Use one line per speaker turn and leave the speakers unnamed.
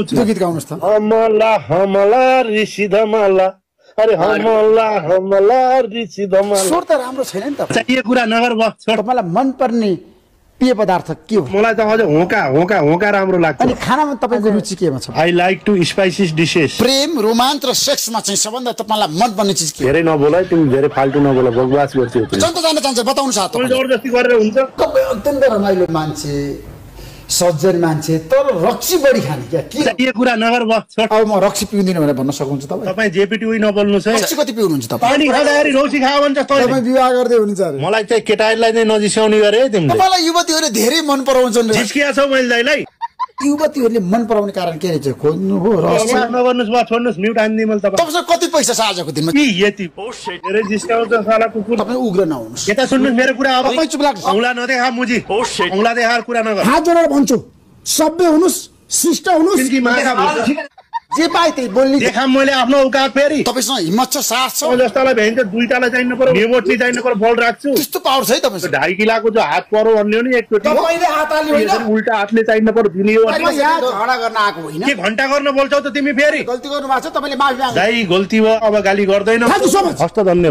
गीत गाउनुहोस् त।
हमला हमला ऋषि धमला, अरे हमला हमला ऋषि धमला।
स्वर त राम्रो छैन नि त।
चाहिए कुरा नगर बस छोड।
तपाईलाई मन पर्ने पेय पदार्थ के हो?
मलाई त अझ होका राम्रो लाग्छ।
अनि खानामा तपाईको रुचि केमा छ?
I like to spicy dishes.
प्रेम, रोमान्च र सेक्समा चाहिँ सबभन्दा तपाईलाई मन पर्ने चीज के हो?
धेरै नबोला तिमी, धेरै फाल्टु नबोला, बकवास गर्छौ तिमी।
जनता जान्न चाहन्छ बताउनु छ त।
जबरजस्ती गरेर हुन्छ।
तपाईँ अत्यन्त रमाइलो मान्छे, सज्जन मान्छे, तर रक्सी बढी खाने क्या के?
चाहिए कुरा नगर बस छोड।
अब म रक्सी पिउँदिन भनेर भन्न सक्नुहुन्छ तपाईँ?
तपाईँ जेपीटी उही नबोल्नुस् है।
रक्सी कति पिउनुहुन्छ तपाईँ?
पानी खाँदाखेरि रौसी खायो भने जस्तो
तपाईँ विवाह गर्दै हुनुहुन्छ अरे?
मलाई चाहिँ केटाहरूलाई चाहिँ नजिस्याउने गरे है तिमीले।
तपाईलाई युवतीहरूले धेरै मन पराउँछन् रे।
झिस्किया छौ मैले दाइलाई।
युवतीहरूले मन पराउने कारण के रहेछ? खोज्नु हो रक्सी?
नगर्नुस् बा, छोड्नुस्, म्युट हान्दिए मैले तपाईँ।
तपाईसँग कति पैसा छ आजको दिनमा?
यति धेरै जिस्काउँछ साला कुकुर।
तपाईँ उग्र नहुनुहोस्।
यता सुन्नुहोस् मेरो कुरा। अब
तपाईँ चुप लाग्नुहोस्।
औँला नदेखा मुजी, औँला देखाएर कुरा नगर।
हात जोडेर भन्छु, सभ्य हुनुहोस्, शिष्ट हुनुहोस्।
तिनकी माथा भन्छ।
जे पाए त्यही बोल्ने।
देखा मैले आफ्नो औकात फेरि।
तपाईसँग हिम्मत छ, साहस छ?
जस्तालाई भ्याइन्छ दुईटालाई चाहिनु पर्यो, निमोटली चाहिनु पर्यो, बल राख्छु।
त्यस्तो पावर छ है तपाईसँग?
2.5 किलोको जो हात पर्यो भन्ने हो नि एकचोटि।
तपाईले हात हाल्नु होइन?
उल्टा हातले चाहिनु पर्यो दिने हो।
म यहाँ झगडा गर्न आएको होइन।
के घण्टा गर्न बोल्छौ त तिमी फेरि?
गल्ती गर्नु भएको छ, तपाईले माफी माग्नु।
दाइ गल्ती भयो, अब गाली गर्दैन।
Thank you so much.
हस्त धन्यवाद।